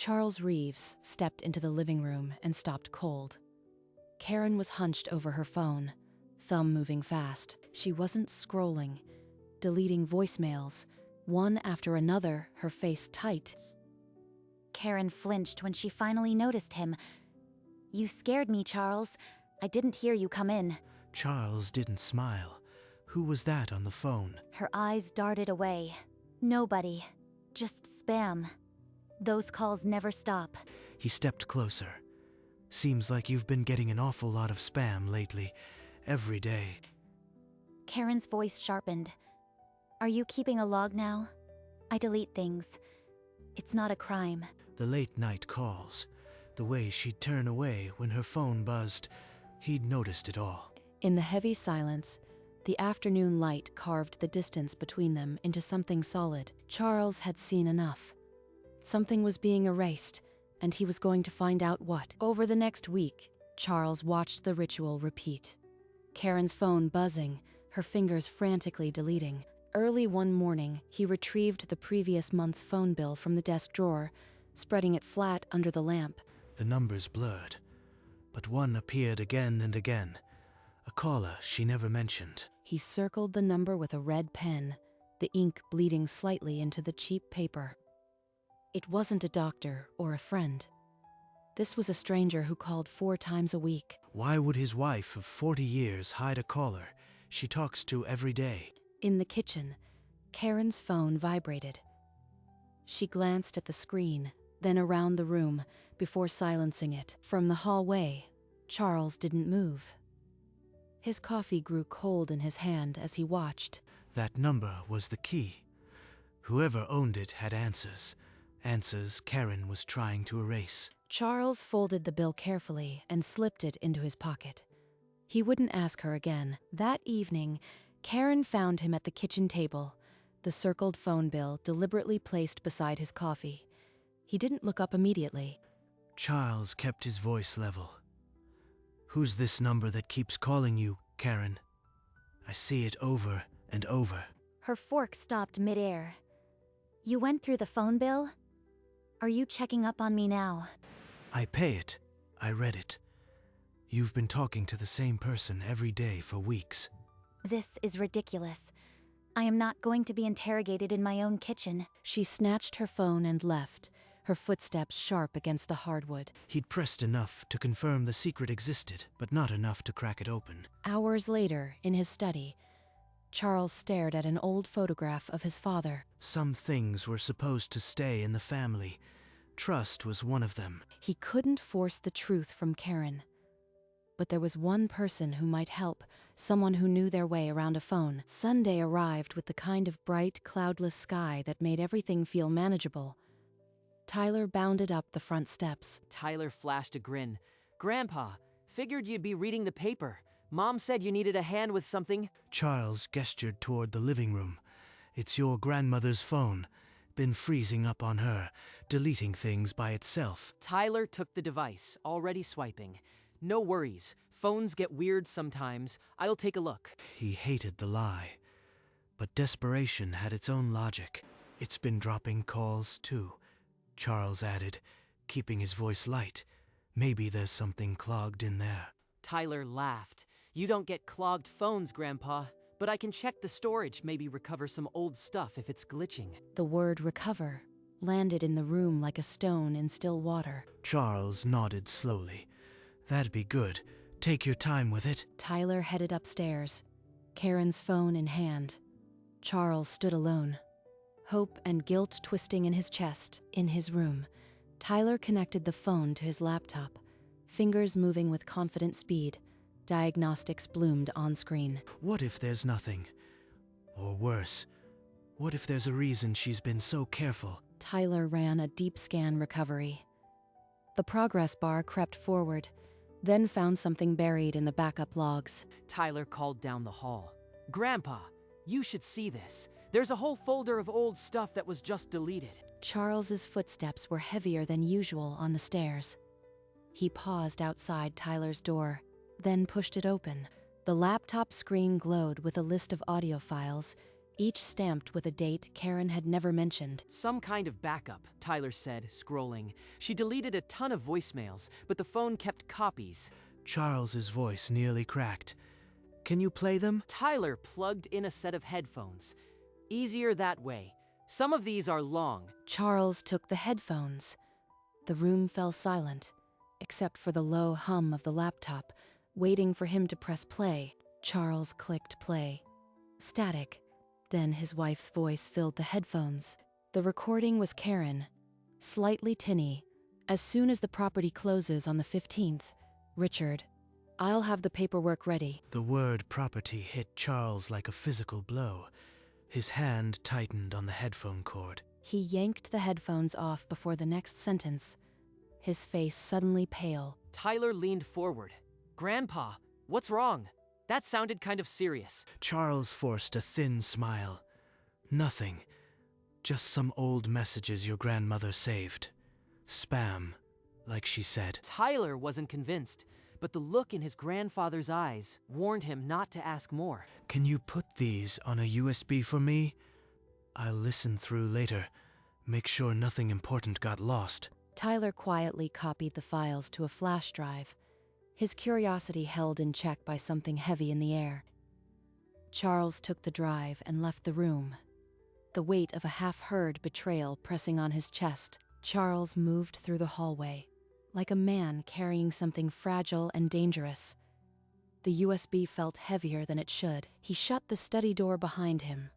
Charles Reeves stepped into the living room and stopped cold. Karen was hunched over her phone, thumb moving fast. She wasn't scrolling, deleting voicemails, one after another, her face tight. Karen flinched when she finally noticed him. "You scared me, Charles. I didn't hear you come in." Charles didn't smile. Who was that on the phone? Her eyes darted away. "Nobody. Just spam. Those calls never stop." He stepped closer. "Seems like you've been getting an awful lot of spam lately. Every day." Karen's voice sharpened. "Are you keeping a log now? I delete things. It's not a crime." The late-night calls. The way she'd turn away when her phone buzzed. He'd noticed it all. In the heavy silence, the afternoon light carved the distance between them into something solid. Charles had seen enough. Something was being erased, and he was going to find out what. Over the next week, Charles watched the ritual repeat. Karen's phone buzzing, her fingers frantically deleting. Early one morning, he retrieved the previous month's phone bill from the desk drawer, spreading it flat under the lamp. The numbers blurred, but one appeared again and again. A caller she never mentioned. He circled the number with a red pen, the ink bleeding slightly into the cheap paper. It wasn't a doctor or a friend. This was a stranger who called 4 times a week. Why would his wife of 40 years hide a caller she talks to every day? In the kitchen, Karen's phone vibrated. She glanced at the screen, then around the room, before silencing it. From the hallway, Charles didn't move. His coffee grew cold in his hand as he watched. That number was the key. Whoever owned it had answers. Answers Karen was trying to erase. Charles folded the bill carefully and slipped it into his pocket. He wouldn't ask her again. That evening, Karen found him at the kitchen table, the circled phone bill deliberately placed beside his coffee. He didn't look up immediately. Charles kept his voice level. "Who's this number that keeps calling you, Karen? I see it over and over." Her fork stopped midair. "You went through the phone bill? Are you checking up on me now?" "I pay it. I read it. You've been talking to the same person every day for weeks." "This is ridiculous. I am not going to be interrogated in my own kitchen." She snatched her phone and left, her footsteps sharp against the hardwood. He'd pressed enough to confirm the secret existed, but not enough to crack it open. Hours later, in his study, Charles stared at an old photograph of his father. Some things were supposed to stay in the family. Trust was one of them. He couldn't force the truth from Karen. But there was one person who might help, someone who knew their way around a phone. Sunday arrived with the kind of bright, cloudless sky that made everything feel manageable. Tyler bounded up the front steps. Tyler flashed a grin. "Grandpa, figured you'd be reading the paper. Mom said you needed a hand with something." Charles gestured toward the living room. "It's your grandmother's phone. Been freezing up on her, deleting things by itself." Tyler took the device, already swiping. "No worries. Phones get weird sometimes. I'll take a look." He hated the lie. But desperation had its own logic. "It's been dropping calls, too," Charles added, keeping his voice light. "Maybe there's something clogged in there." Tyler laughed. "You don't get clogged phones, Grandpa. But I can check the storage, maybe recover some old stuff if it's glitching." The word recover landed in the room like a stone in still water. Charles nodded slowly. "That'd be good. Take your time with it." Tyler headed upstairs, Karen's phone in hand. Charles stood alone, hope and guilt twisting in his chest. In his room, Tyler connected the phone to his laptop, fingers moving with confident speed. Diagnostics bloomed on screen. What if there's nothing? Or worse, what if there's a reason she's been so careful? Tyler ran a deep scan recovery. The progress bar crept forward, then found something buried in the backup logs. Tyler called down the hall. "Grandpa, you should see this. There's a whole folder of old stuff that was just deleted." Charles's footsteps were heavier than usual on the stairs. He paused outside Tyler's door, then pushed it open. The laptop screen glowed with a list of audio files, each stamped with a date Karen had never mentioned. Some kind of backup, Tyler said, scrolling. She deleted a ton of voicemails, but the phone kept copies. Charles's voice nearly cracked. Can you play them? Tyler plugged in a set of headphones. Easier that way. Some of these are long. Charles took the headphones. The room fell silent, except for the low hum of the laptop, waiting for him to press play. Charles clicked play. Static. Then his wife's voice filled the headphones. The recording was Karen, slightly tinny. As soon as the property closes on the 15th, Richard, I'll have the paperwork ready. The word property hit Charles like a physical blow. His hand tightened on the headphone cord. He yanked the headphones off before the next sentence, his face suddenly pale. Tyler leaned forward. Grandpa, what's wrong? That sounded kind of serious. Charles forced a thin smile. Nothing. Just some old messages your grandmother saved. Spam, like she said. Tyler wasn't convinced, but the look in his grandfather's eyes warned him not to ask more. Can you put these on a USB for me? I'll listen through later. Make sure nothing important got lost. Tyler quietly copied the files to a flash drive, his curiosity held in check by something heavy in the air. Charles took the drive and left the room, the weight of a half-heard betrayal pressing on his chest. Charles moved through the hallway, like a man carrying something fragile and dangerous. The USB felt heavier than it should. He shut the study door behind him.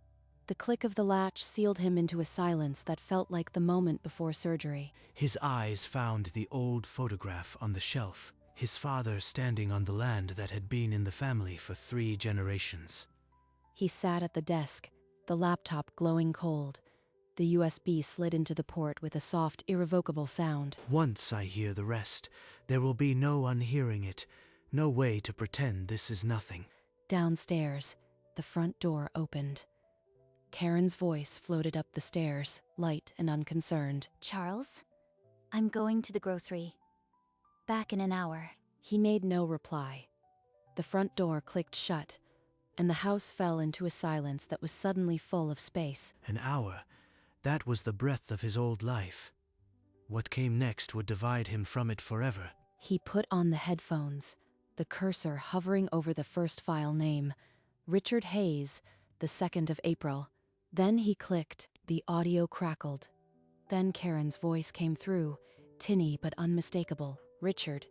The click of the latch sealed him into a silence that felt like the moment before surgery. His eyes found the old photograph on the shelf, his father standing on the land that had been in the family for 3 generations. He sat at the desk, the laptop glowing cold. The USB slid into the port with a soft, irrevocable sound. Once I hear the rest, there will be no unhearing it, no way to pretend this is nothing. Downstairs, the front door opened. Karen's voice floated up the stairs, light and unconcerned. Charles? I'm going to the grocery. Back in an hour. He made no reply. The front door clicked shut, and the house fell into a silence that was suddenly full of space. An hour. That was the breadth of his old life. What came next would divide him from it forever. He put on the headphones, the cursor hovering over the first file name, Richard Hayes, the 2nd of April. Then he clicked. The audio crackled. Then Karen's voice came through, tinny but unmistakable. Richard,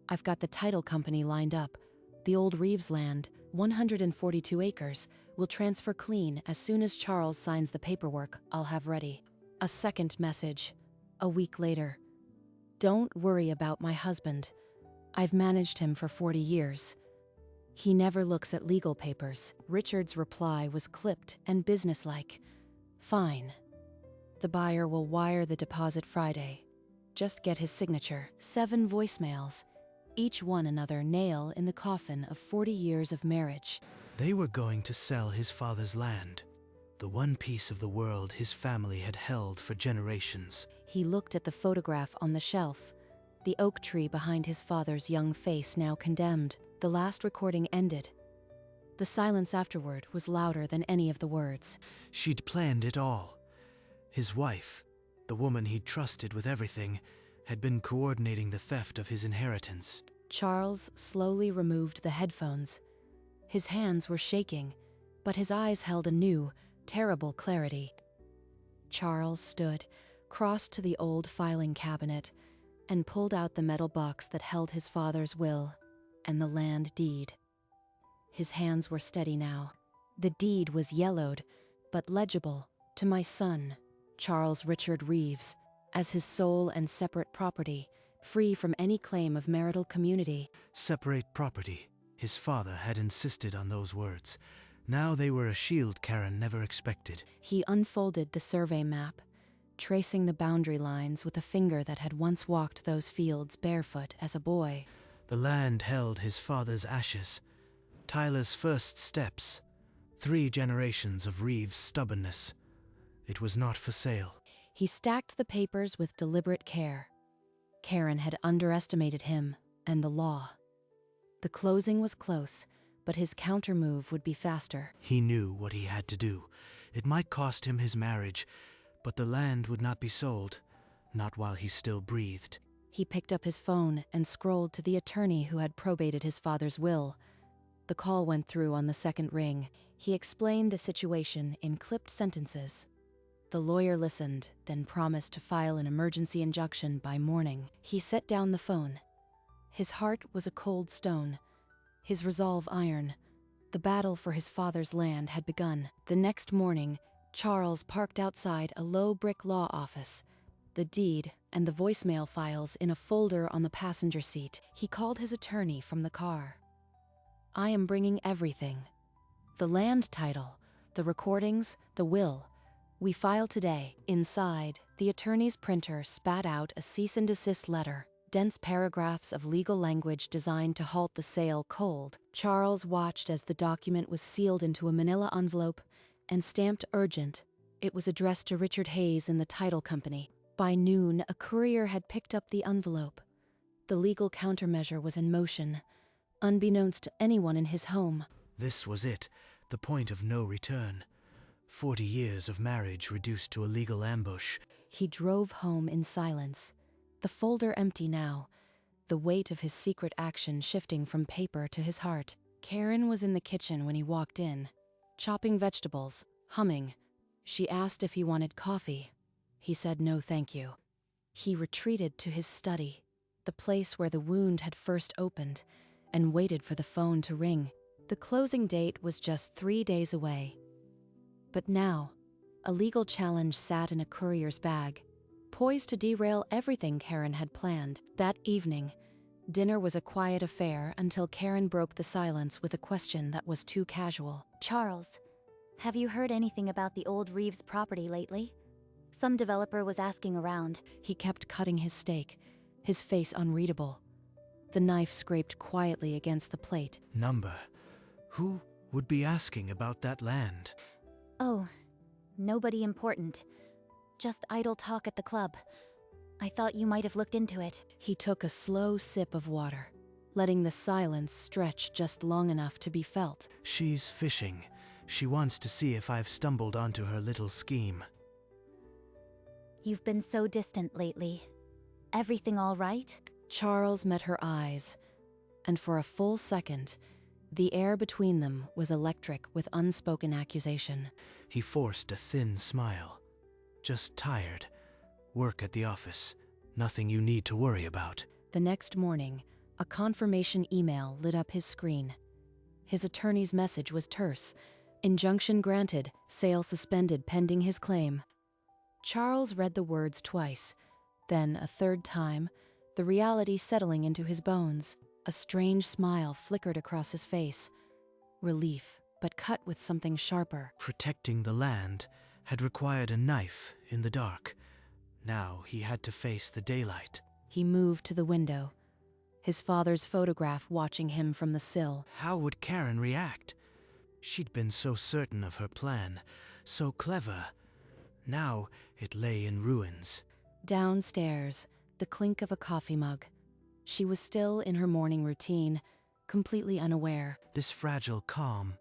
I've got the title company lined up. The old Reeves land, 142 acres, will transfer clean as soon as Charles signs the paperwork I'll have ready. A second message, a week later. Don't worry about my husband. I've managed him for 40 years. He never looks at legal papers. Richard's reply was clipped and businesslike. Fine. The buyer will wire the deposit Friday. Just get his signature. 7 voicemails, each one another nail in the coffin of 40 years of marriage. They were going to sell his father's land, the one piece of the world his family had held for generations. He looked at the photograph on the shelf, the oak tree behind his father's young face now condemned. The last recording ended. The silence afterward was louder than any of the words. She'd planned it all. His wife, the woman he'd trusted with everything, had been coordinating the theft of his inheritance. Charles slowly removed the headphones. His hands were shaking, but his eyes held a new, terrible clarity. Charles stood, crossed to the old filing cabinet, and pulled out the metal box that held his father's will and the land deed. His hands were steady now. The deed was yellowed, but legible, to my son, Charles Richard Reeves, as his sole and separate property, free from any claim of marital community. Separate property. His father had insisted on those words. Now they were a shield Karen never expected. He unfolded the survey map, tracing the boundary lines with a finger that had once walked those fields barefoot as a boy. The land held his father's ashes, Tyler's first steps, 3 generations of Reeves' stubbornness. It was not for sale. He stacked the papers with deliberate care. Karen had underestimated him and the law. The closing was close, but his countermove would be faster. He knew what he had to do. It might cost him his marriage, but the land would not be sold, not while he still breathed. He picked up his phone and scrolled to the attorney who had probated his father's will. The call went through on the second ring. He explained the situation in clipped sentences. The lawyer listened, then promised to file an emergency injunction by morning. He set down the phone. His heart was a cold stone, his resolve iron. The battle for his father's land had begun. The next morning, Charles parked outside a low brick law office, the deed and the voicemail files in a folder on the passenger seat. He called his attorney from the car. "I am bringing everything. The land title, the recordings, the will. We file today." Inside, the attorney's printer spat out a cease and desist letter, dense paragraphs of legal language designed to halt the sale cold. Charles watched as the document was sealed into a manila envelope and stamped urgent. It was addressed to Richard Hayes in the title company. By noon, a courier had picked up the envelope. The legal countermeasure was in motion, unbeknownst to anyone in his home. This was it, the point of no return. 40 years of marriage reduced to a legal ambush. He drove home in silence, the folder empty now, the weight of his secret action shifting from paper to his heart. Karen was in the kitchen when he walked in, chopping vegetables, humming. She asked if he wanted coffee. He said no thank you. He retreated to his study, the place where the wound had first opened, and waited for the phone to ring. The closing date was just 3 days away. But now, a legal challenge sat in a courier's bag, poised to derail everything Karen had planned. That evening, dinner was a quiet affair until Karen broke the silence with a question that was too casual. Charles, have you heard anything about the old Reeves property lately? Some developer was asking around. He kept cutting his steak, his face unreadable. The knife scraped quietly against the plate. Number. Who would be asking about that land? Oh, nobody important. Just idle talk at the club. I thought you might have looked into it. He took a slow sip of water, letting the silence stretch just long enough to be felt. She's fishing. She wants to see if I've stumbled onto her little scheme. You've been so distant lately. Everything all right? Charles met her eyes, and for a full second, the air between them was electric with unspoken accusation. He forced a thin smile. Just tired. Work at the office. Nothing you need to worry about. The next morning, a confirmation email lit up his screen. His attorney's message was terse. Injunction granted, sale suspended pending his claim. Charles read the words twice, then a third time, the reality settling into his bones. A strange smile flickered across his face. Relief, but cut with something sharper. Protecting the land had required a knife in the dark. Now he had to face the daylight. He moved to the window, his father's photograph watching him from the sill. How would Karen react? She'd been so certain of her plan, so clever. Now it lay in ruins. Downstairs, the clink of a coffee mug. She was still in her morning routine, completely unaware. This fragile calm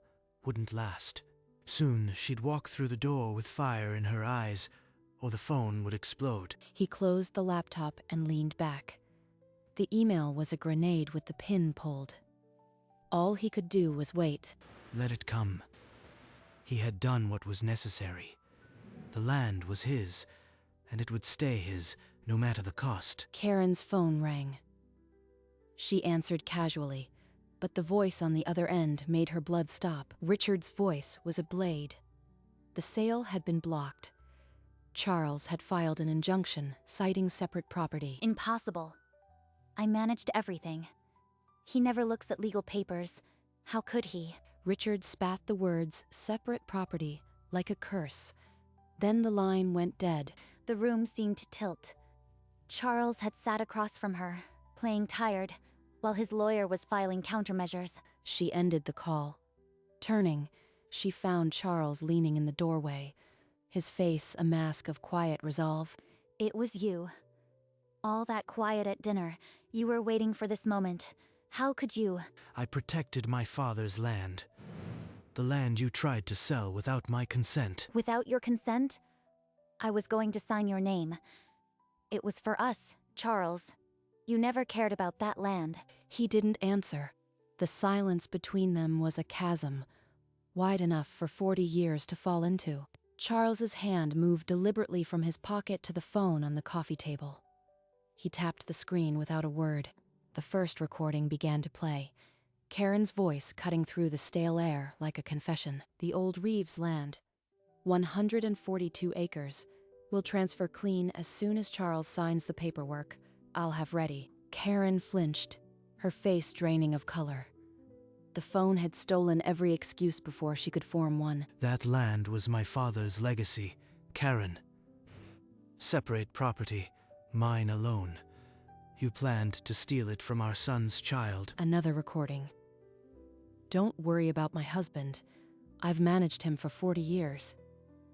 wouldn't last. Soon she'd walk through the door with fire in her eyes, or the phone would explode. He closed the laptop and leaned back. The email was a grenade with the pin pulled. All he could do was wait. Let it come. He had done what was necessary. The land was his, and it would stay his, no matter the cost. Karen's phone rang. She answered casually, but the voice on the other end made her blood stop. Richard's voice was a blade. The sale had been blocked. Charles had filed an injunction citing separate property. Impossible. I managed everything. He never looks at legal papers. How could he? Richard spat the words separate property like a curse. Then the line went dead. The room seemed to tilt. Charles had sat across from her, playing tired, while his lawyer was filing countermeasures. She ended the call. Turning, she found Charles leaning in the doorway, his face a mask of quiet resolve. It was you. All that quiet at dinner, you were waiting for this moment. How could you? I protected my father's land. The land you tried to sell without my consent. Without your consent? I was going to sign your name. It was for us, Charles. You never cared about that land. He didn't answer. The silence between them was a chasm, wide enough for 40 years to fall into. Charles's hand moved deliberately from his pocket to the phone on the coffee table. He tapped the screen without a word. The first recording began to play, Karen's voice cutting through the stale air like a confession. The old Reeves land, 142 acres, will transfer clean as soon as Charles signs the paperwork. I'll have ready. Karen flinched, her face draining of color. The phone had stolen every excuse before she could form one. That land was my father's legacy, Karen. Separate property, mine alone. You planned to steal it from our son's child. Another recording. Don't worry about my husband. I've managed him for 40 years.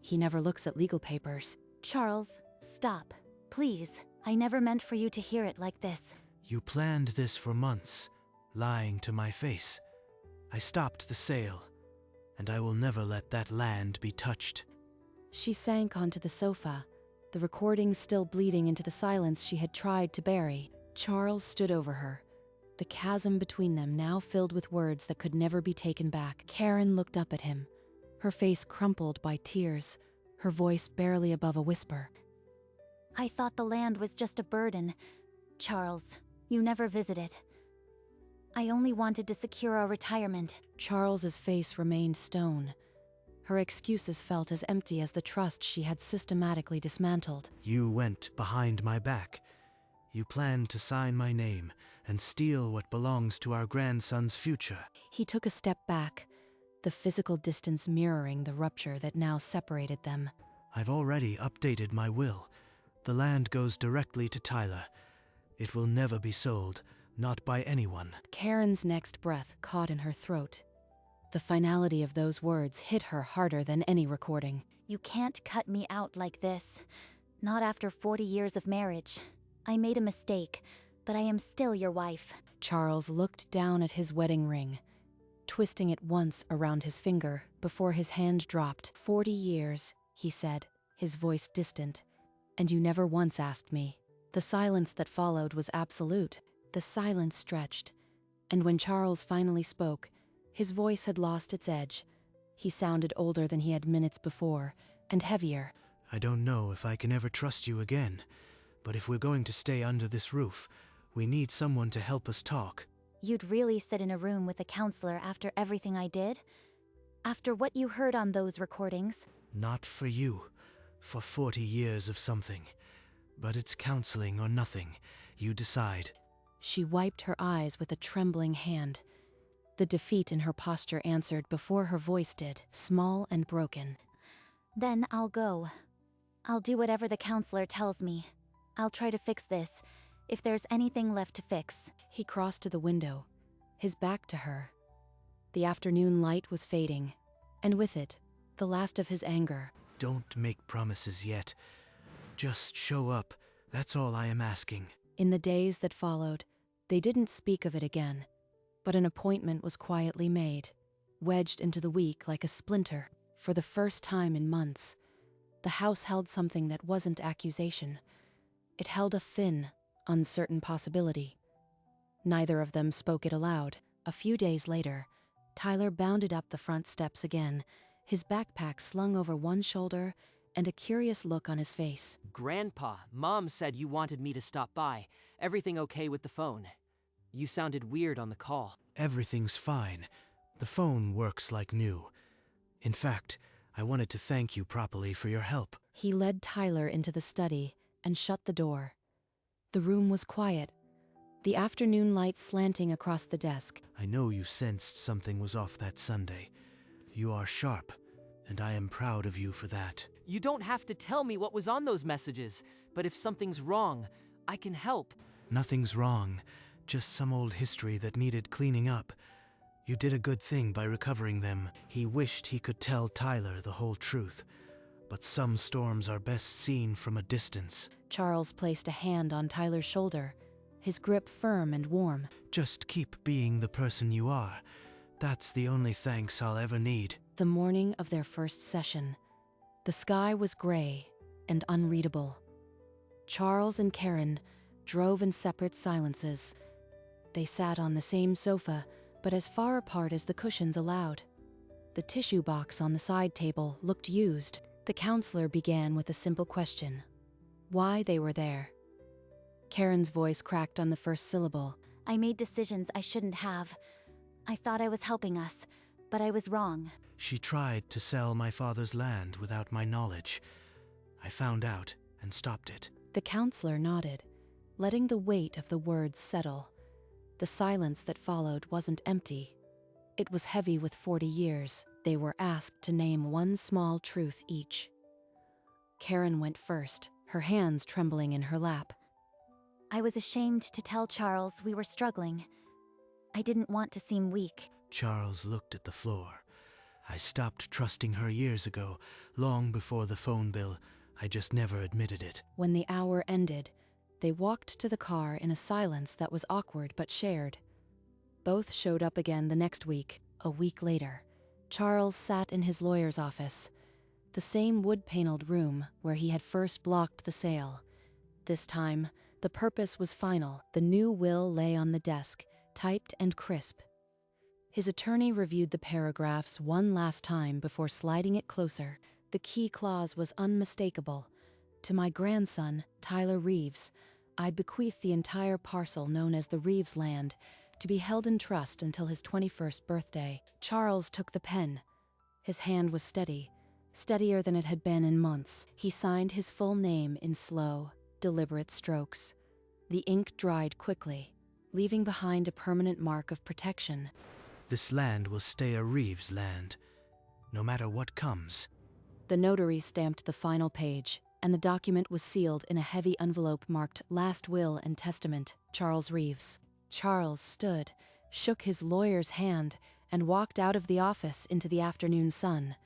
He never looks at legal papers. Charles, stop. Please. I never meant for you to hear it like this. You planned this for months, lying to my face. I stopped the sale, and I will never let that land be touched. She sank onto the sofa, the recording still bleeding into the silence she had tried to bury. Charles stood over her, the chasm between them now filled with words that could never be taken back. Karen looked up at him, her face crumpled by tears, her voice barely above a whisper. I thought the land was just a burden. Charles, you never visited. I only wanted to secure our retirement. Charles's face remained stone. Her excuses felt as empty as the trust she had systematically dismantled. You went behind my back. You planned to sign my name and steal what belongs to our grandson's future. He took a step back, the physical distance mirroring the rupture that now separated them. I've already updated my will. The land goes directly to Tyler. It will never be sold, not by anyone. Karen's next breath caught in her throat. The finality of those words hit her harder than any recording. You can't cut me out like this. Not after 40 years of marriage. I made a mistake, but I am still your wife. Charles looked down at his wedding ring, twisting it once around his finger before his hand dropped. 40 years, he said, his voice distant. And you never once asked me. The silence that followed was absolute. The silence stretched, and when Charles finally spoke, his voice had lost its edge. He sounded older than he had minutes before, and heavier. I don't know if I can ever trust you again, but if we're going to stay under this roof, we need someone to help us talk. You'd really sit in a room with a counselor after everything I did? After what you heard on those recordings? Not for you. For 40 years of something. But it's counseling or nothing. You decide. She wiped her eyes with a trembling hand. The defeat in her posture answered before her voice did, small and broken. Then I'll go. I'll do whatever the counselor tells me. I'll try to fix this, if there's anything left to fix. He crossed to the window, his back to her. The afternoon light was fading, and with it, the last of his anger. Don't make promises yet. Just show up. That's all I am asking. In the days that followed, they didn't speak of it again, but an appointment was quietly made, wedged into the week like a splinter. For the first time in months, the house held something that wasn't accusation. It held a thin, uncertain possibility. Neither of them spoke it aloud. A few days later, Tyler bounded up the front steps again, his backpack slung over one shoulder and a curious look on his face. Grandpa, Mom said you wanted me to stop by. Everything okay with the phone? You sounded weird on the call. Everything's fine. The phone works like new. In fact, I wanted to thank you properly for your help. He led Tyler into the study and shut the door. The room was quiet, the afternoon light slanting across the desk. I know you sensed something was off that Sunday. You are sharp, and I am proud of you for that. You don't have to tell me what was on those messages, but if something's wrong, I can help. Nothing's wrong, just some old history that needed cleaning up. You did a good thing by recovering them. He wished he could tell Tyler the whole truth, but some storms are best seen from a distance. Charles placed a hand on Tyler's shoulder, his grip firm and warm. Just keep being the person you are. That's the only thanks I'll ever need. The morning of their first session. The sky was gray and unreadable. Charles and Karen drove in separate silences. They sat on the same sofa, but as far apart as the cushions allowed. The tissue box on the side table looked used. The counselor began with a simple question: why they were there. Karen's voice cracked on the first syllable. I made decisions I shouldn't have. I thought I was helping us, but I was wrong. She tried to sell my father's land without my knowledge. I found out and stopped it. The counselor nodded, letting the weight of the words settle. The silence that followed wasn't empty. It was heavy with 40 years. They were asked to name one small truth each. Karen went first, her hands trembling in her lap. I was ashamed to tell Charles we were struggling. I didn't want to seem weak. Charles looked at the floor. I stopped trusting her years ago, long before the phone bill. I just never admitted it. When the hour ended, they walked to the car in a silence that was awkward but shared. Both showed up again the next week. A week later, Charles sat in his lawyer's office, the same wood-paneled room where he had first blocked the sale. This time, the purpose was final. The new will lay on the desk, typed and crisp. His attorney reviewed the paragraphs one last time before sliding it closer. The key clause was unmistakable. To my grandson, Tyler Reeves, I bequeath the entire parcel known as the Reeves land, to be held in trust until his 21st birthday. Charles took the pen. His hand was steady, steadier than it had been in months. He signed his full name in slow, deliberate strokes. The ink dried quickly, leaving behind a permanent mark of protection. This land will stay a Reeves land, no matter what comes. The notary stamped the final page, and the document was sealed in a heavy envelope marked Last Will and Testament, Charles Reeves. Charles stood, shook his lawyer's hand, and walked out of the office into the afternoon sun.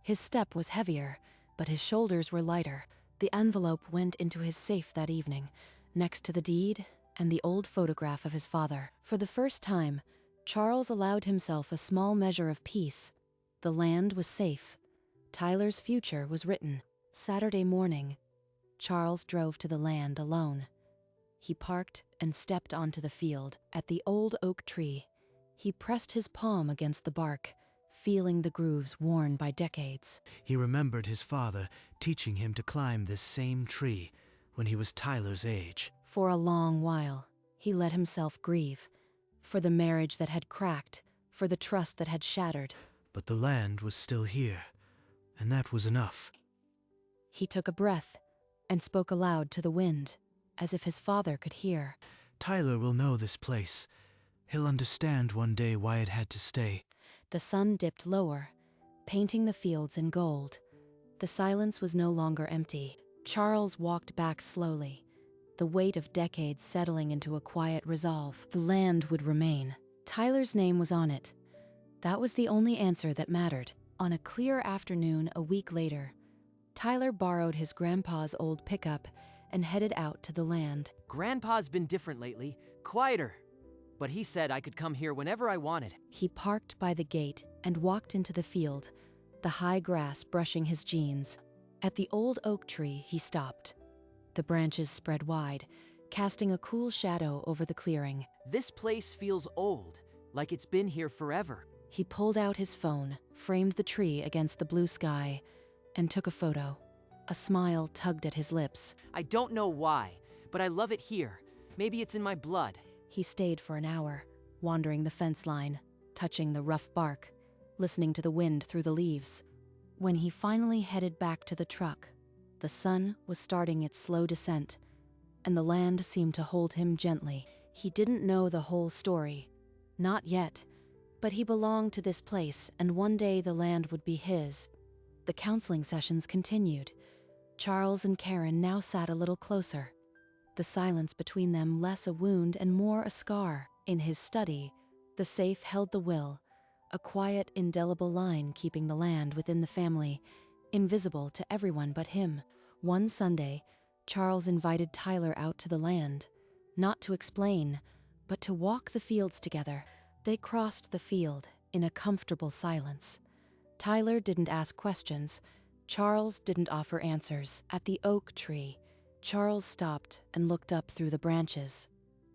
His step was heavier, but his shoulders were lighter. The envelope went into his safe that evening, next to the deed and the old photograph of his father. For the first time, Charles allowed himself a small measure of peace. The land was safe. Tyler's future was written. Saturday morning, Charles drove to the land alone. He parked and stepped onto the field. At the old oak tree, he pressed his palm against the bark, feeling the grooves worn by decades. He remembered his father teaching him to climb this same tree when he was Tyler's age. For a long while, he let himself grieve, for the marriage that had cracked, for the trust that had shattered. But the land was still here, and that was enough. He took a breath and spoke aloud to the wind, as if his father could hear. Tyler will know this place. He'll understand one day why it had to stay. The sun dipped lower, painting the fields in gold. The silence was no longer empty. Charles walked back slowly, the weight of decades settling into a quiet resolve. The land would remain. Tyler's name was on it. That was the only answer that mattered. On a clear afternoon a week later, Tyler borrowed his grandpa's old pickup and headed out to the land. Grandpa's been different lately, quieter. But he said I could come here whenever I wanted. He parked by the gate and walked into the field, the high grass brushing his jeans. At the old oak tree, he stopped. The branches spread wide, casting a cool shadow over the clearing. This place feels old, like it's been here forever. He pulled out his phone, framed the tree against the blue sky, and took a photo. A smile tugged at his lips. I don't know why, but I love it here. Maybe it's in my blood. He stayed for an hour, wandering the fence line, touching the rough bark, listening to the wind through the leaves. When he finally headed back to the truck, the sun was starting its slow descent, and the land seemed to hold him gently. He didn't know the whole story. Not yet, but he belonged to this place, and one day the land would be his. The counseling sessions continued. Charles and Karen now sat a little closer, the silence between them less a wound and more a scar. In his study, the safe held the will, a quiet, indelible line keeping the land within the family, invisible to everyone but him. One Sunday, Charles invited Tyler out to the land, not to explain, but to walk the fields together. They crossed the field in a comfortable silence. Tyler didn't ask questions. Charles didn't offer answers. At the oak tree, Charles stopped and looked up through the branches.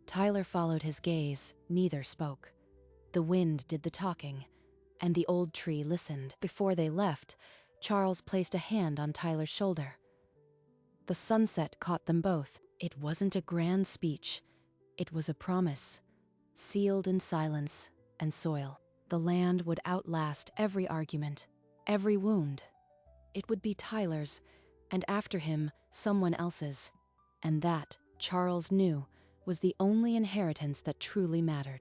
Tyler followed his gaze. Neither spoke. The wind did the talking, and the old tree listened. Before they left, Charles placed a hand on Tyler's shoulder. The sunset caught them both. It wasn't a grand speech. It was a promise, sealed in silence and soil. The land would outlast every argument, every wound. It would be Tyler's, and after him, someone else's. And that, Charles knew, was the only inheritance that truly mattered.